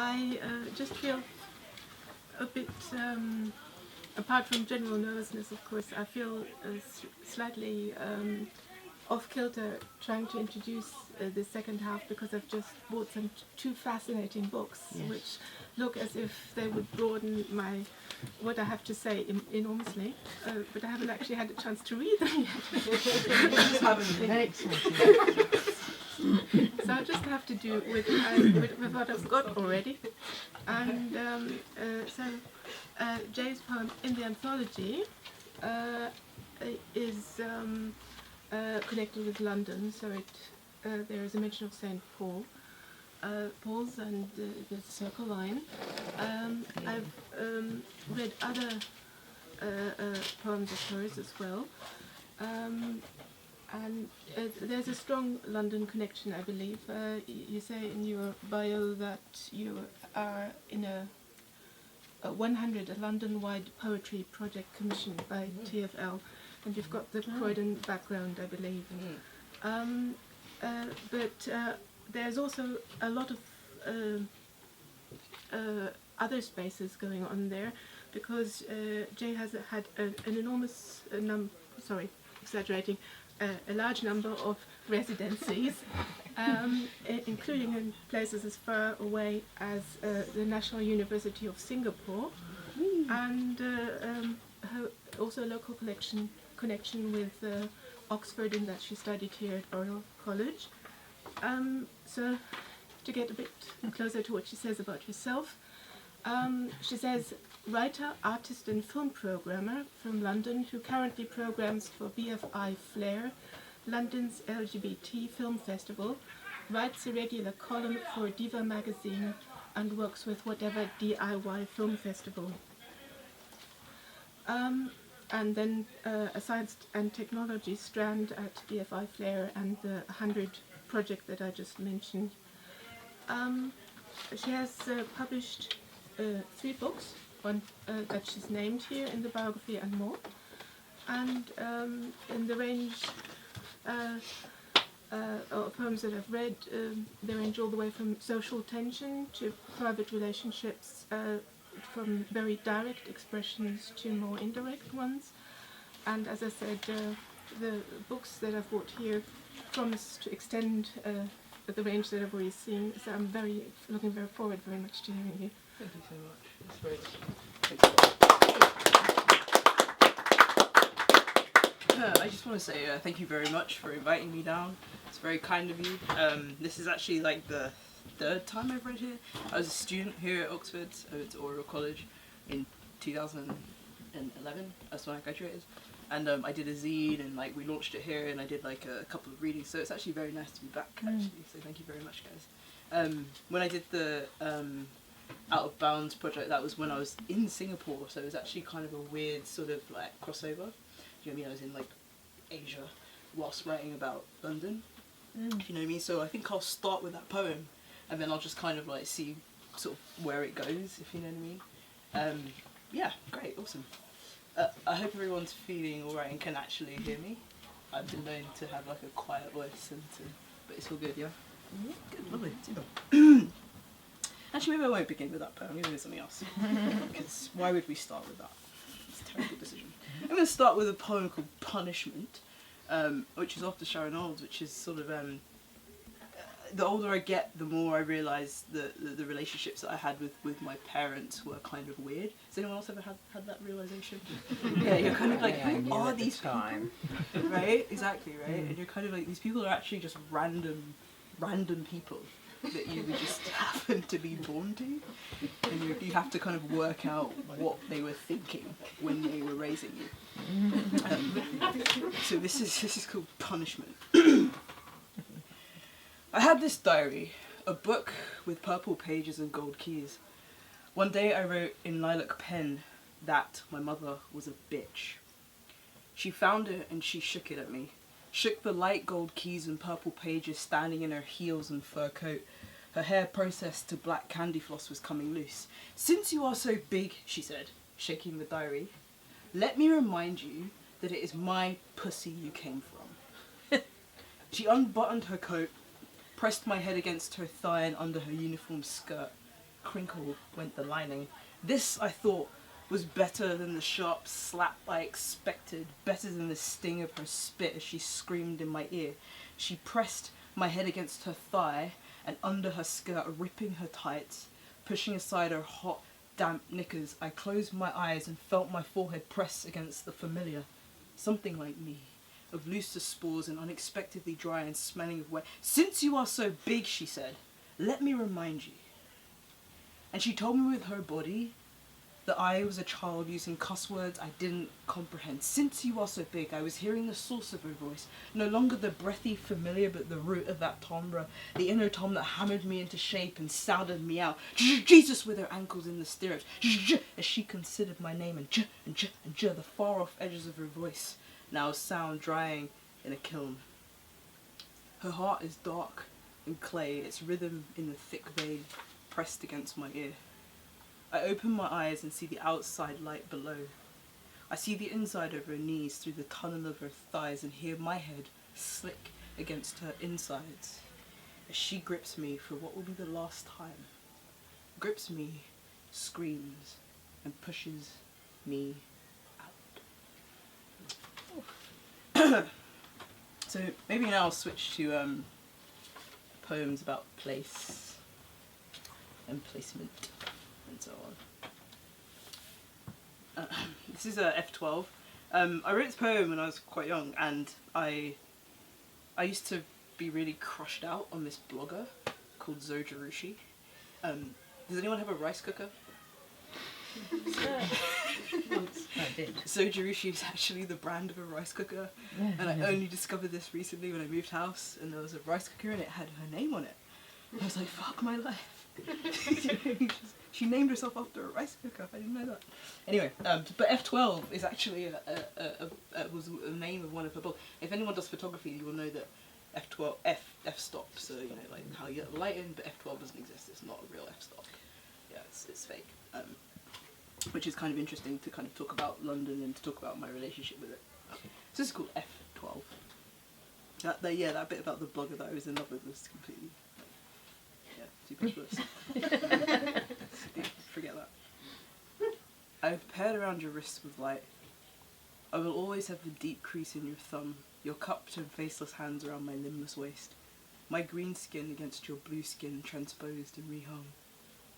I just feel a bit, apart from general nervousness, of course, I feel slightly off-kilter trying to introduce the second half, because I've just bought some two fascinating books, which look as if they would broaden what I have to say enormously, but I haven't actually had a chance to read them yet. So I just have to do with what I've got already. And Jay's poem in the anthology is connected with London, so there is a mention of St. Paul's and the Circle Line. I've read other poems of hers as well. And there's a strong London connection, I believe. You say in your bio that you are in a 100, a London-wide poetry project commissioned by TfL, and you've got the Croydon background, I believe. But there's also a lot of other spaces going on there, because Jay has had an enormous exaggerating, a large number of residencies, including in places as far away as the National University of Singapore, and also a local connection with Oxford, in that she studied here at Oriel College. So to get a bit closer to what she says about herself, she says, writer, artist and film programmer from London, who currently programs for BFI Flair, London's LGBT film festival, writes a regular column for Diva magazine and works with whatever DIY film festival. And then a science and technology strand at BFI Flair and the 100 project that I just mentioned. She has published 3 books, one that she's named here in the biography and more. And in the range of poems that I've read, they range all the way from social tension to private relationships, from very direct expressions to more indirect ones. And as I said, the books that I've brought here promise to extend the range that I've already seen, so I'm looking very forward very much to hearing you. Thank you so much. That's great. I just want to say thank you very much for inviting me down. It's very kind of you. This is actually like the 3rd time I've read here. I was a student here at Oxford, I went to Oriel College in 2011. That's when I graduated. And I did a zine, and like we launched it here, and I did like a couple of readings. So it's actually very nice to be back, actually. So thank you very much, guys. When I did the Out of Bounds project, that was when I was in Singapore. So it was actually kind of a weird sort of like crossover. Do you know what I mean? I was in like Asia whilst writing about London. If you know what I mean. So I think I'll start with that poem, and then I'll just kind of like see sort of where it goes, if you know what I mean. Yeah, great, awesome. I hope everyone's feeling alright and can actually hear me. I've been known to have like a quiet voice, but it's all good, yeah? Good, lovely, super. Actually, maybe I won't begin with that poem, maybe with something else. Because why would we start with that? It's a terrible decision. I'm going to start with a poem called Punishment, which is after Sharon Olds, which is sort of, the older I get, the more I realise the relationships that I had with my parents were kind of weird. Has anyone else ever had that realisation? Yeah, you're kind of like, who are these people? Right? Exactly, right? And you're kind of like, these people are actually just random people that you would just happen to be born to. And you have to kind of work out what they were thinking when they were raising you. So this is called Punishment. I had this diary, a book with purple pages and gold keys. One day I wrote in lilac pen that my mother was a bitch. She found it and she shook it at me. Shook the light gold keys and purple pages standing in her heels and fur coat. Her hair processed to black candy floss was coming loose. Since you are so big, she said, shaking the diary, let me remind you that it is my pussy you came from. She unbuttoned her coat, pressed my head against her thigh and under her uniform skirt. crinkle went the lining. This, I thought, was better than the sharp slap I expected, better than the sting of her spit as she screamed in my ear. She pressed my head against her thigh and under her skirt, ripping her tights, pushing aside her hot, damp knickers. I closed my eyes and felt my forehead press against the familiar. Something like me, of looser spores and unexpectedly dry and smelling of wet. "Since you are so big," she said, "let me remind you." And she told me with her body that I was a child using cuss words I didn't comprehend. "Since you are so big," I was hearing the source of her voice, no longer the breathy familiar, but the root of that timbre, the inner tom that hammered me into shape and sounded me out. Jesus, with her ankles in the stirrups, as she considered my name, and the far-off edges of her voice now sound drying in a kiln. Her heart is dark and clay, its rhythm in the thick vein pressed against my ear. I open my eyes and see the outside light below. I see the inside of her knees through the tunnel of her thighs and hear my head slick against her insides as she grips me for what will be the last time. Grips me, screams, and pushes me out. So maybe now I'll switch to poems about place and placement and so on. This is F12. I wrote this poem when I was quite young, and I used to be really crushed out on this blogger called Zojirushi. Does anyone have a rice cooker? I did. Zojirushi is actually the brand of a rice cooker, and I only discovered this recently when I moved house, and there was a rice cooker and it had her name on it. I was like, fuck my life. She named herself after a rice cooker. I didn't know that. Anyway, but F12 is actually was the name of one of her books. If anyone does photography, you will know that F12 f-stop. So you know, like how you get the light in, but F12 doesn't exist. It's not a real f-stop. Yeah, it's fake. Which is kind of interesting to kind of talk about London and to talk about my relationship with it. So this is called F12. That bit about the blogger that I was in love with was completely. Superfluous. Forget that. I have paired around your wrists with light. I will always have the deep crease in your thumb, your cupped and faceless hands around my limbless waist, my green skin against your blue skin transposed and rehung.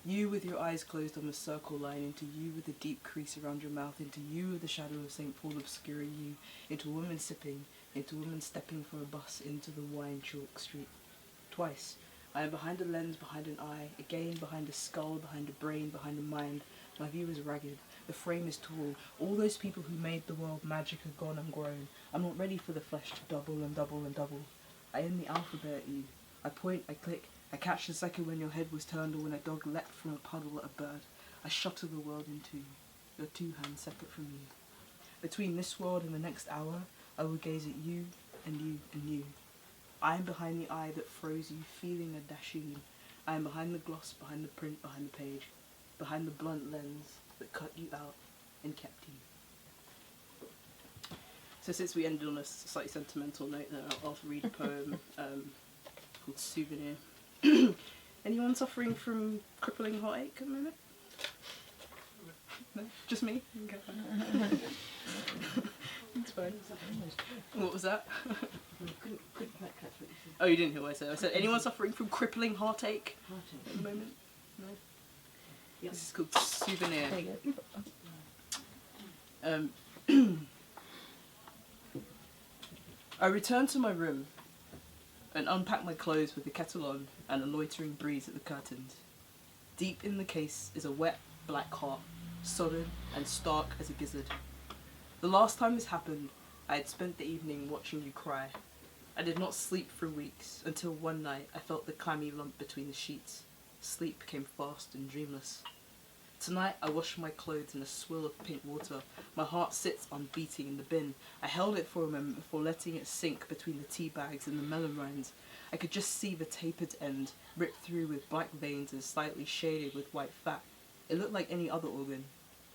You with your eyes closed on the circle line, into you with the deep crease around your mouth, into you with the shadow of St. Paul obscuring you, into a woman sipping, into a woman stepping from a bus into the wine chalk street. Twice. I am behind a lens, behind an eye, again behind a skull, behind a brain, behind a mind. My view is ragged, the frame is tall. All those people who made the world magic are gone and grown. I'm not ready for the flesh to double and double and double. I end the alphabet at you. I point, I click, I catch the second when your head was turned or when a dog leapt from a puddle at a bird. I shuttle the world into you, your two hands separate from you. Between this world and the next hour, I will gaze at you and you and you. I am behind the eye that froze you, feeling a dasheen. I am behind the gloss, behind the print, behind the page, behind the blunt lens that cut you out and kept you. So since we ended on a slightly sentimental note, then I'll read a poem called Souvenir. Anyone suffering from crippling heartache at the moment? No? Just me? Okay, fine. It's fine. What was that? Oh, you didn't hear what I said. I said, anyone suffering from crippling heartache at the moment? No? Yep. This is called Souvenir. I returned to my room and unpacked my clothes with the kettle on and a loitering breeze at the curtains. Deep in the case is a wet, black heart, solid and stark as a gizzard. The last time this happened, I had spent the evening watching you cry. I did not sleep for weeks, until one night I felt the clammy lump between the sheets. Sleep became fast and dreamless. Tonight I washed my clothes in a swill of pink water. My heart sits unbeating in the bin. I held it for a moment before letting it sink between the tea bags and the melon rinds. I could just see the tapered end, ripped through with black veins and slightly shaded with white fat. It looked like any other organ,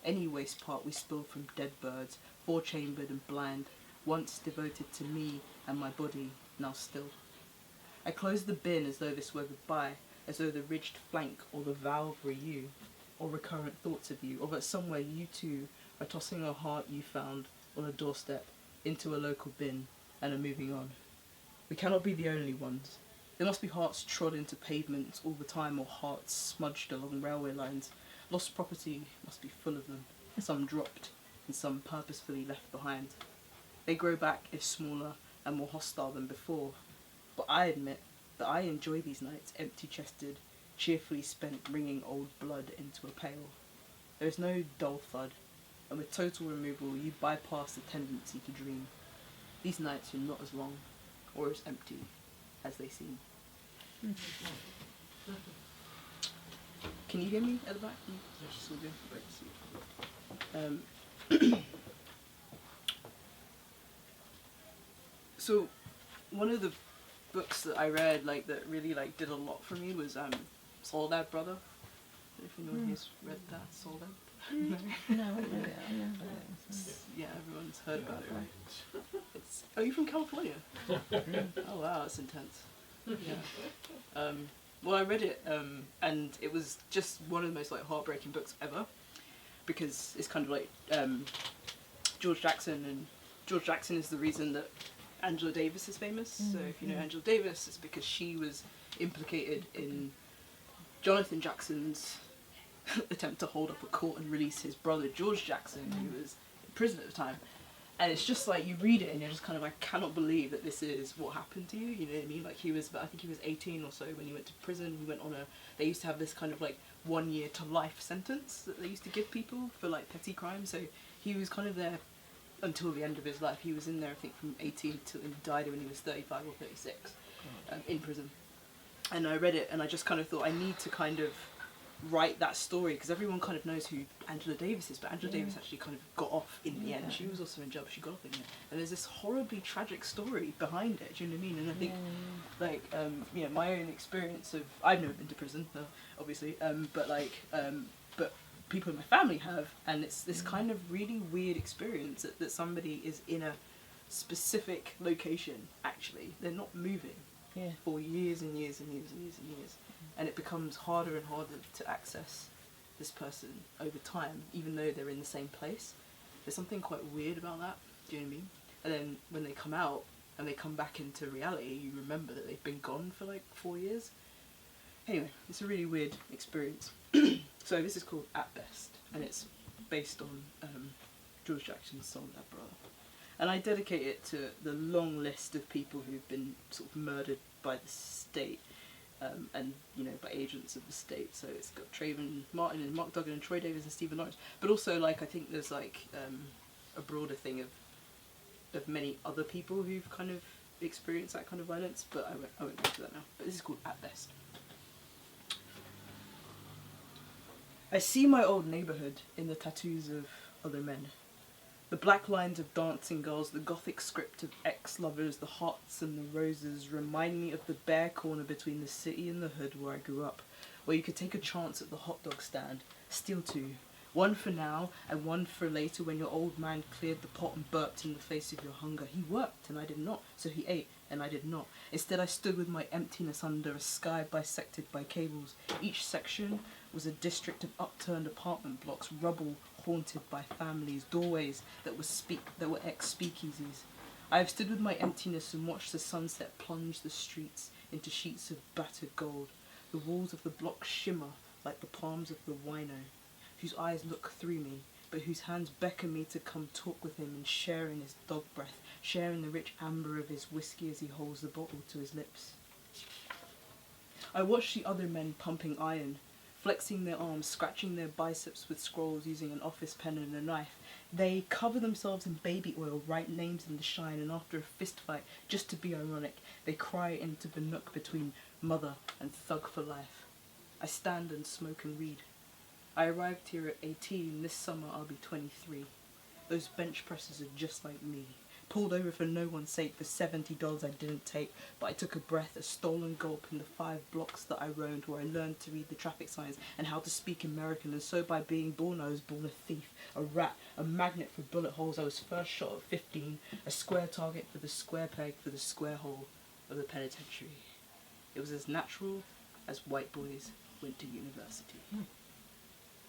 any waste part we spilled from dead birds, four-chambered and blind, once devoted to me and my body, now still. I closed the bin as though this were goodbye. as though the ridged flank or the valve were you, or recurrent thoughts of you, or that somewhere you too are tossing a heart you found on a doorstep into a local bin and are moving on. We cannot be the only ones. There must be hearts trod into pavements all the time, or hearts smudged along railway lines. Lost property must be full of them, some dropped and some purposefully left behind. They grow back if smaller and more hostile than before. But I admit that I enjoy these nights, empty-chested, cheerfully spent wringing old blood into a pail. There is no dull thud, and with total removal you bypass the tendency to dream. These nights are not as long or as empty as they seem. Can you hear me at the back? Yes. All good. Great. So, one of the books that I read, like, that really, like, did a lot for me was Soledad Brother. I don't know if anyone here's read that, Soledad. No, I don't know. Yeah, everyone's heard about it. It's, are you from California? Oh wow, that's intense. Yeah. Well, I read it, and it was just one of the most, like, heartbreaking books ever, because it's kind of like George Jackson, and George Jackson is the reason that Angela Davis is famous. So if you know Angela Davis, it's because she was implicated in Jonathan Jackson's attempt to hold up a court and release his brother George Jackson, who was in prison at the time. And it's just like, you read it and you're just kind of, I cannot believe that this is what happened to you, you know what I mean? Like, he was, I think he was 18 or so when he went to prison. He went on they used to have this kind of, like, 1 year to life sentence that they used to give people for, like, petty crimes. So he was kind of there until the end of his life. He was in there, I think, from 18 till he died when he was 35 or 36, in prison. And I read it and I just kind of thought, I need to kind of write that story, because everyone kind of knows who Angela Davis is, but Angela Davis actually kind of got off in the end. She was also in jail, but she got off in the end. And there's this horribly tragic story behind it, do you know what I mean? And I think, like, you know, my own experience of, I've never been to prison, obviously, but people in my family have, and it's this kind of really weird experience that somebody is in a specific location, actually. They're not moving for years and years and years and years and years. And it becomes harder and harder to access this person over time, even though they're in the same place. There's something quite weird about that, do you know what I mean? And then when they come out and they come back into reality, you remember that they've been gone for like 4 years. Anyway, it's a really weird experience. So this is called At Best, and it's based on George Jackson's song That Brother. And I dedicate it to the long list of people who've been sort of murdered by the state. And, you know, by agents of the state. So it's got Trayvon Martin and Mark Duggan and Troy Davis and Stephen Lawrence. But also, like, I think there's, like, a broader thing of many other people who've kind of experienced that kind of violence. But I won't go into that now. But this is called At Best. I see my old neighbourhood in the tattoos of other men. The black lines of dancing girls, the gothic script of ex-lovers, the hearts and the roses remind me of the bare corner between the city and the hood where I grew up, where you could take a chance at the hot dog stand, steal two, one for now and one for later when your old man cleared the pot and burped in the face of your hunger. He worked and I did not, so he ate and I did not. Instead I stood with my emptiness under a sky bisected by cables. Each section was a district of upturned apartment blocks, rubble haunted by families, doorways that were ex-speakeasies. I have stood with my emptiness and watched the sunset plunge the streets into sheets of battered gold. The walls of the block shimmer like the palms of the wino, whose eyes look through me, but whose hands beckon me to come talk with him and share in his dog breath, share in the rich amber of his whiskey as he holds the bottle to his lips. I watch the other men pumping iron, flexing their arms, scratching their biceps with scrolls using an office pen and a knife. They cover themselves in baby oil, write names in the shine, and after a fist fight, just to be ironic, they cry into Beatnik between mother and thug for life. I stand and smoke and read. I arrived here at 18, this summer I'll be 23. Those bench presses are just like me. Pulled over for no one's sake for $70 I didn't take, but I took a breath, a stolen gulp in the 5 blocks that I roamed, where I learned to read the traffic signs and how to speak American, and so by being born I was born a thief, a rat, a magnet for bullet holes. I was first shot at 15, a square target for the square peg for the square hole of the penitentiary. It was as natural as white boys went to university.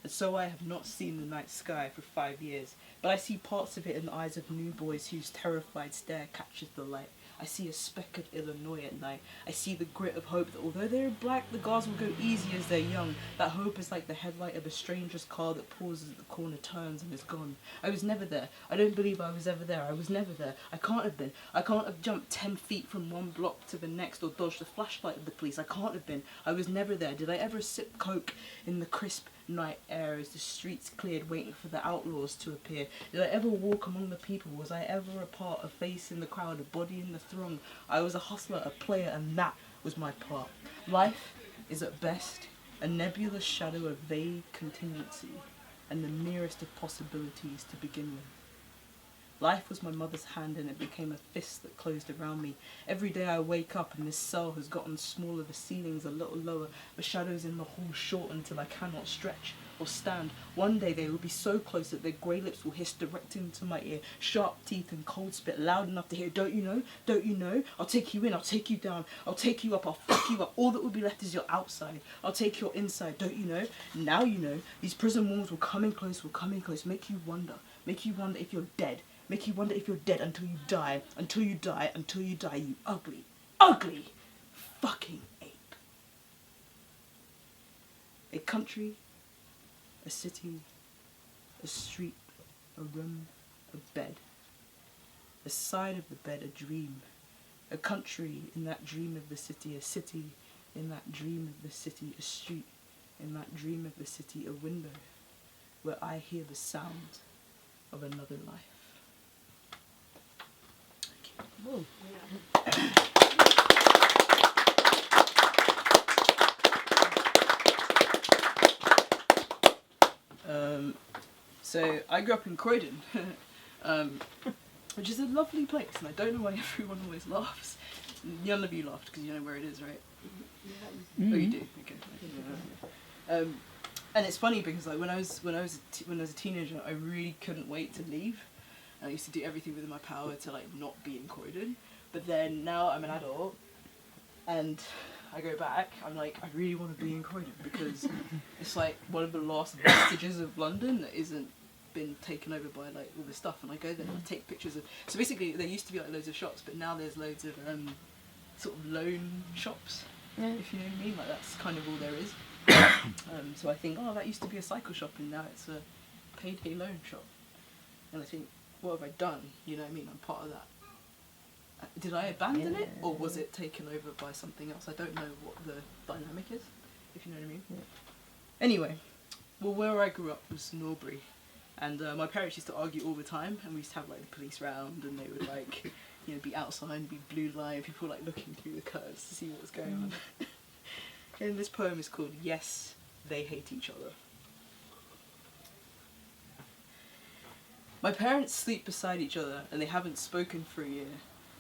And so I have not seen the night sky for 5 years, but I see parts of it in the eyes of new boys whose terrified stare catches the light. I see a speck of Illinois at night. I see the grit of hope that although they're black, the guards will go easy as they're young. That hope is like the headlight of a stranger's car that pauses at the corner, turns and is gone. I was never there. I don't believe I was ever there. I was never there. I can't have been. I can't have jumped 10 feet from one block to the next or dodged the flashlight of the police. I can't have been. I was never there. Did I ever sip coke in the crisp night air as the streets cleared waiting for the outlaws to appear? Did I ever walk among the people? Was I ever a part, a face in the crowd, a body in the throng? I was a hustler, a player, and that was my part. Life is at best a nebulous shadow of vague contingency and the merest of possibilities to begin with. Life was my mother's hand and it became a fist that closed around me. Every day I wake up and this cell has gotten smaller, the ceilings a little lower, the shadows in the hall shorten till I cannot stretch or stand. One day they will be so close that their grey lips will hiss direct into my ear, sharp teeth and cold spit loud enough to hear, don't you know, don't you know, I'll take you in, I'll take you down, I'll take you up, I'll fuck you up, all that will be left is your outside, I'll take your inside, don't you know, now you know, these prison walls will come in close, make you wonder if you're dead. Make you wonder if you're dead until you die, you ugly, ugly fucking ape. A country, a city, a street, a room, a bed. A side of the bed, a dream. A country in that dream of the city, a city in that dream of the city, a street in that dream of the city, a window where I hear the sound of another life. Whoa. So I grew up in Croydon, which is a lovely place, and I don't know why everyone always laughs. None of you laughed because you know where it is, right? Mm-hmm. Oh, you do. Okay. And it's funny because like when I was a teenager, I really couldn't wait to leave. I used to do everything within my power to like not be in Croydon. But then now I'm an adult and I go back, I'm like, I really want to be in Croydon because it's like one of the last vestiges of London that isn't been taken over by like all this stuff. And I go there and I take pictures of, so basically there used to be like loads of shops, but now there's loads of sort of loan shops, if you know what I mean, like that's kind of all there is. So I think, oh, that used to be a cycle shop and now it's a payday loan shop. And I think, what have I done? You know what I mean? I'm part of that. Did I abandon it, or was it taken over by something else? I don't know what the dynamic is, if you know what I mean. Yeah. Anyway, well, where I grew up was Norbury, and my parents used to argue all the time, and we used to have like the police round, and they would like, you know, be outside, be blue light, people like looking through the curtains to see what was going on. And this poem is called "Yes, They Hate Each Other." My parents sleep beside each other and they haven't spoken for a year.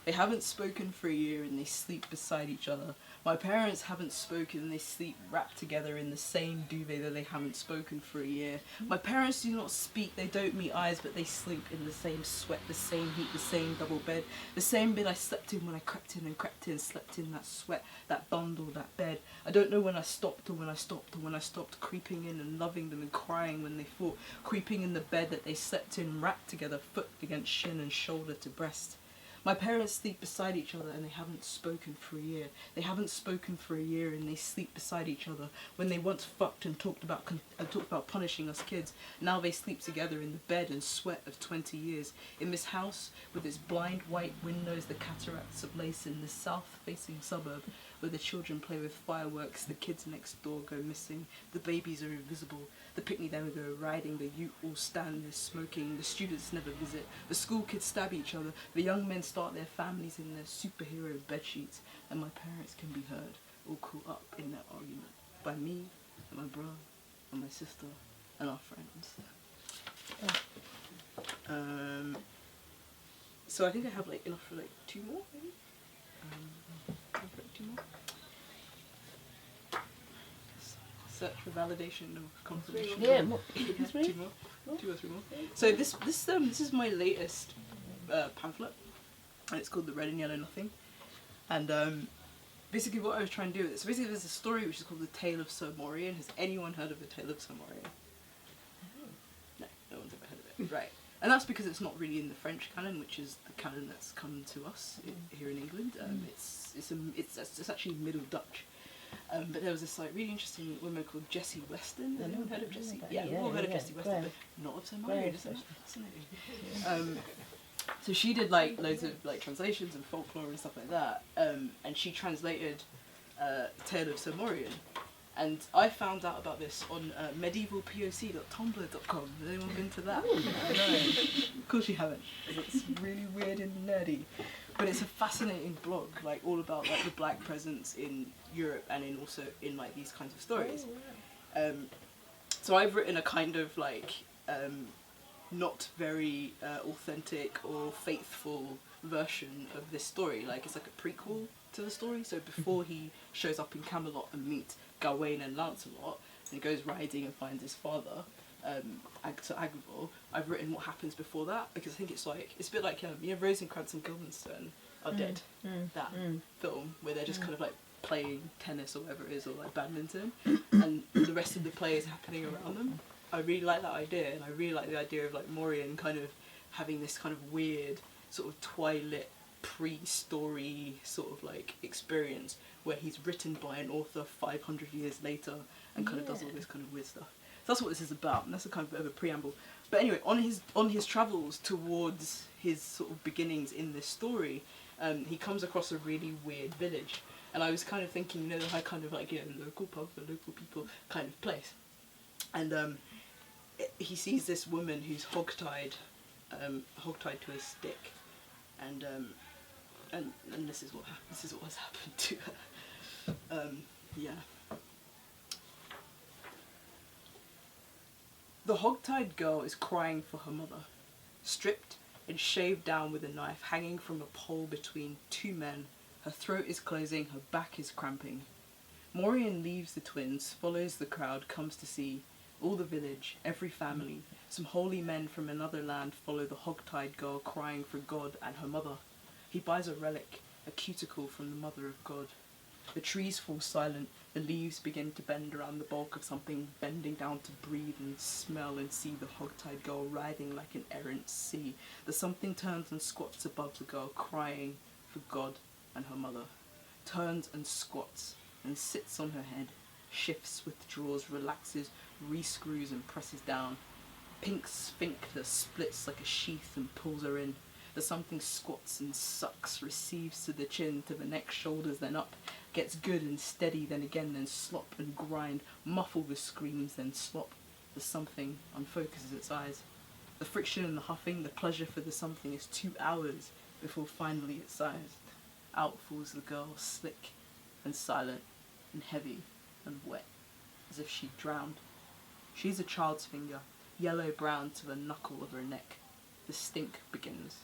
They haven't spoken for a year and they sleep beside each other. My parents haven't spoken and they sleep wrapped together in the same duvet though they haven't spoken for a year. My parents do not speak, they don't meet eyes, but they sleep in the same sweat, the same heat, the same double bed. The same bed I slept in when I crept in, slept in that sweat, that bundle, that bed. I don't know when I stopped or when I stopped or when I stopped creeping in and loving them and crying when they fought, creeping in the bed that they slept in, wrapped together, foot against shin and shoulder to breast. My parents sleep beside each other and they haven't spoken for a year. They haven't spoken for a year and they sleep beside each other. When they once fucked and talked about punishing us kids, now they sleep together in the bed and sweat of 20 years. In this house, with its blind white windows, the cataracts of lace in this south-facing suburb, where the children play with fireworks, the kids next door go missing, the babies are invisible, the picnic they go riding, the youth all stand there smoking, the students never visit, the school kids stab each other, the young men start their families in their superhero bedsheets, and my parents can be heard, all caught up in their argument, by me, and my brother, and my sister, and our friends. So I think I have like enough for like 2 more, maybe? Two more. Search for validation or confirmation. Yeah, Two more. 2 or 3 more. So this is my latest pamphlet, and it's called The Red and Yellow Nothing. And basically what I was trying to do with it. So basically there's a story which is called The Tale of Sir Morian. Has anyone heard of The Tale of Sir Morian? No, no one's ever heard of it. Right. And that's because it's not really in the French canon, which is the canon that's come to us here in England. It's actually Middle Dutch. But there was this like really interesting woman called Jessie Weston. Has anyone heard of Jessie? Yeah, we've all heard of Jessie Weston, but not of Sir Morian. Isn't that fascinating? So she did like loads of like translations and folklore and stuff like that. And she translated Tale of Sir Morian. And I found out about this on medievalpoc.tumblr.com. Has anyone been to that? No. Of course you haven't. It's really weird and nerdy. But it's a fascinating blog, like all about like the black presence in Europe and in also in like these kinds of stories. So I've written a kind of like not very authentic or faithful version of this story. Like it's like a prequel to the story. So before he shows up in Camelot and meets Gawain and Lancelot, and he goes riding and finds his father, Sir Agravor, I've written what happens before that, because I think it's like, it's a bit like, you know, Rosencrantz and Guildenstern Are Dead, that film, where they're just kind of like playing tennis or whatever it is, or like badminton, and the rest of the play is happening around them. I really like that idea, and I really like the idea of like Morian kind of having this kind of weird sort of twilight pre-story sort of like experience where he's written by an author 500 years later and kind of does all this kind of weird stuff. So that's what this is about, and that's a kind of bit of a preamble. But anyway, on his travels towards his sort of beginnings in this story, he comes across a really weird village, and I was kind of thinking, you know, the kind of like, you know, local pub for local people kind of place, and he sees this woman who's hogtied to a stick, and this is what has happened to her. Yeah. The hogtied girl is crying for her mother, stripped and shaved down with a knife hanging from a pole between two men. Her throat is closing, her back is cramping. Morian leaves the twins, follows the crowd, comes to see. All the village, every family, some holy men from another land follow the hogtied girl crying for God and her mother. He buys a relic, a cuticle from the mother of God. The trees fall silent, the leaves begin to bend around the bulk of something, bending down to breathe and smell and see the hogtied girl writhing like an errant sea. The something turns and squats above the girl, crying for God and her mother. Turns and squats and sits on her head, shifts, withdraws, relaxes, rescrews and presses down. Pink sphincter splits like a sheath and pulls her in. The something squats and sucks, receives to the chin, to the neck, shoulders, then up, gets good and steady, then again, then slop and grind, muffle the screams, then slop. The something unfocuses its eyes. The friction and the huffing, the pleasure for the something is 2 hours before finally it sighs. Out falls the girl, slick and silent and heavy and wet, as if she'd drowned. She's a child's finger, yellow-brown to the knuckle of her neck. The stink begins.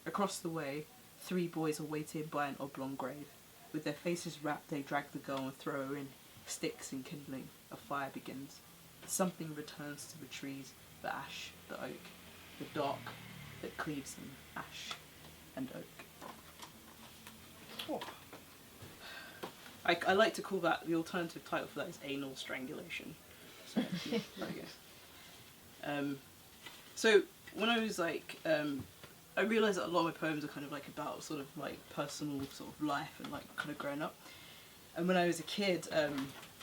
Across the way, 3 boys are waited by an oblong grave. With their faces wrapped, they drag the girl and throw her in. Sticks and kindling, a fire begins. Something returns to the trees, the ash, the oak, the dark that cleaves them, ash and oak. Oh. I like to call that, the alternative title for that is Anal Strangulation. So, there we go. So when I was like, I realised that a lot of my poems are kind of like about sort of like personal sort of life and like kind of growing up. And when I was a kid,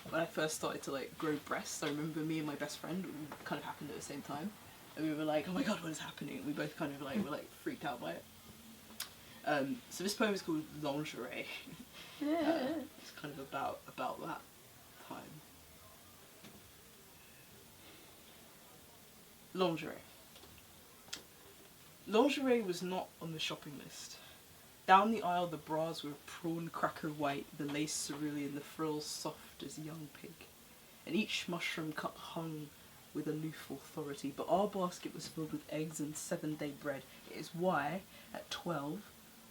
when I first started to like grow breasts, I remember me and my best friend kind of happened at the same time, and we were like, oh my god, what is happening? We both kind of like were like freaked out by it. So this poem is called Lingerie. It's kind of about that time. Lingerie. Lingerie was not on the shopping list. Down the aisle the bras were prawn cracker white, the lace cerulean, the frills soft as young pig. And each mushroom cut hung with aloof authority, but our basket was filled with eggs and 7-day bread. It is why, at 12,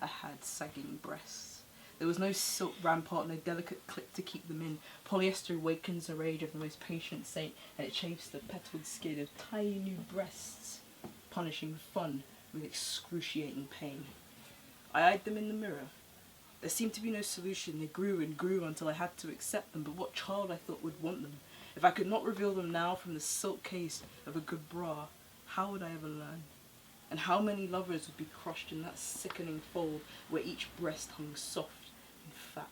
I had sagging breasts. There was no silk rampart, no delicate clip to keep them in. Polyester wakens the rage of the most patient saint, and it chafes the petalled skin of tiny new breasts, punishing fun with excruciating pain. I eyed them in the mirror. There seemed to be no solution. They grew and grew until I had to accept them, but what child I thought would want them? If I could not reveal them now from the silk case of a good bra, how would I ever learn? And how many lovers would be crushed in that sickening fold where each breast hung soft and fat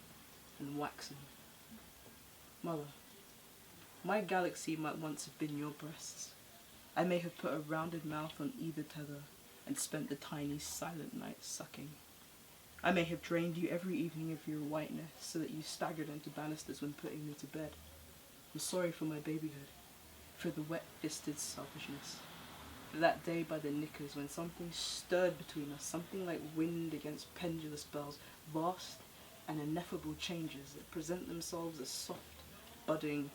and waxen? Mother, my galaxy might once have been your breasts. I may have put a rounded mouth on either tether and spent the tiny silent nights sucking. I may have drained you every evening of your whiteness so that you staggered into banisters when putting me to bed. I'm sorry for my babyhood, for the wet-fisted selfishness, for that day by the knickers when something stirred between us, something like wind against pendulous bells, vast and ineffable changes that present themselves as soft, budding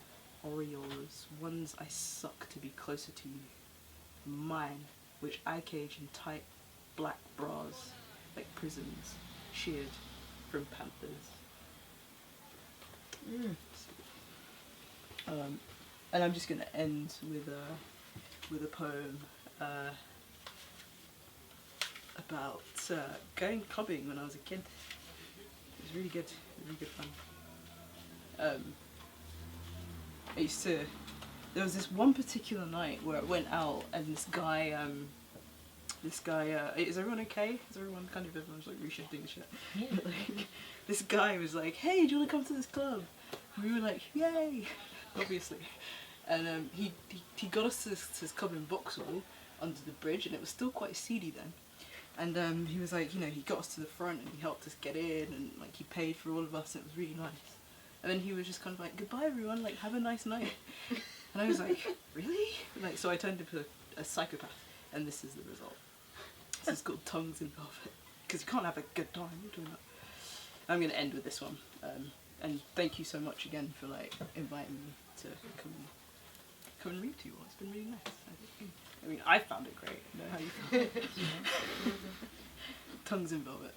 aureoles, ones I suck to be closer to you. Mine, which I cage in tight, black bras, like prisons, sheared from panthers. And I'm just going to end with a poem about going clubbing when I was a kid. It was really good fun. I used to. There was this one particular night where I went out and this guy. Is everyone okay? Is everyone everyone's like reshifting the shit? Yeah. But, like, this guy was like, "Hey, do you want to come to this club?" And we were like, "Yay!" Obviously. And he got us to this club in Vauxhall under the bridge, and it was still quite seedy then. And he was like, he got us to the front and he helped us get in, and like he paid for all of us, and it was really nice. And then he was just kind of like, "Goodbye everyone, like have a nice night." And I was like, "Really?" Like, so I turned into a psychopath, and this is the result. This is called Tongues in Velvet, because you can't have a good time doing that. I'm going to end with this one, and thank you so much again for like inviting me to come and read to you all. It's been really nice. I mean, I found it great. I know how you found it. Tongues in Velvet.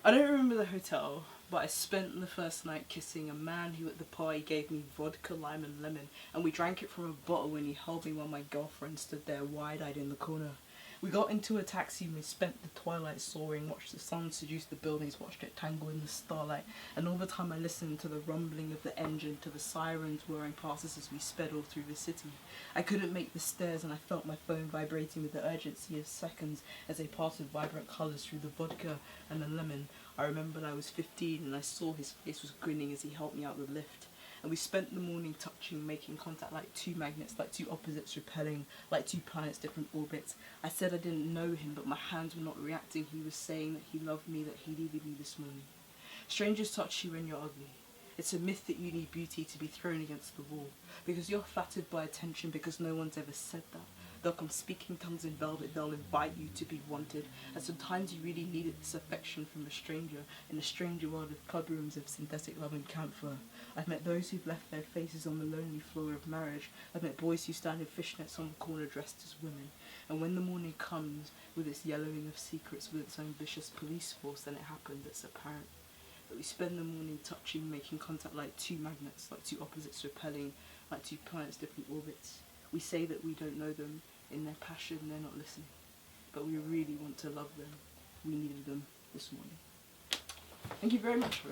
I don't remember the hotel, but I spent the first night kissing a man who at the party gave me vodka, lime and lemon, and we drank it from a bottle when he held me while my girlfriend stood there wide-eyed in the corner. We got into a taxi and we spent the twilight soaring, watched the sun seduce the buildings, watched it tangle in the starlight, and all the time I listened to the rumbling of the engine, to the sirens whirring past us as we sped all through the city. I couldn't make the stairs and I felt my phone vibrating with the urgency of seconds as they passed with vibrant colours through the vodka and the lemon. I remembered I was 15 and I saw his face was grinning as he helped me out the lift. And we spent the morning touching, making contact like two magnets, like two opposites repelling, like two planets, different orbits. I said I didn't know him, but my hands were not reacting. He was saying that he loved me, that he needed me this morning. Strangers touch you when you're ugly. It's a myth that you need beauty to be thrown against the wall, because you're flattered by attention, because no one's ever said that. They'll come speaking tongues in velvet, they'll invite you to be wanted, and sometimes you really needed this affection from a stranger, in a stranger world of club rooms of synthetic love and camphor. I've met those who've left their faces on the lonely floor of marriage. I've met boys who stand in fishnets on the corner dressed as women. And when the morning comes, with its yellowing of secrets, with its own vicious police force, then it happened, it's apparent. But we spend the morning touching, making contact like two magnets, like two opposites repelling, like two planets, different orbits. We say that we don't know them. In their passion, they're not listening. But we really want to love them. We needed them this morning. Thank you very much for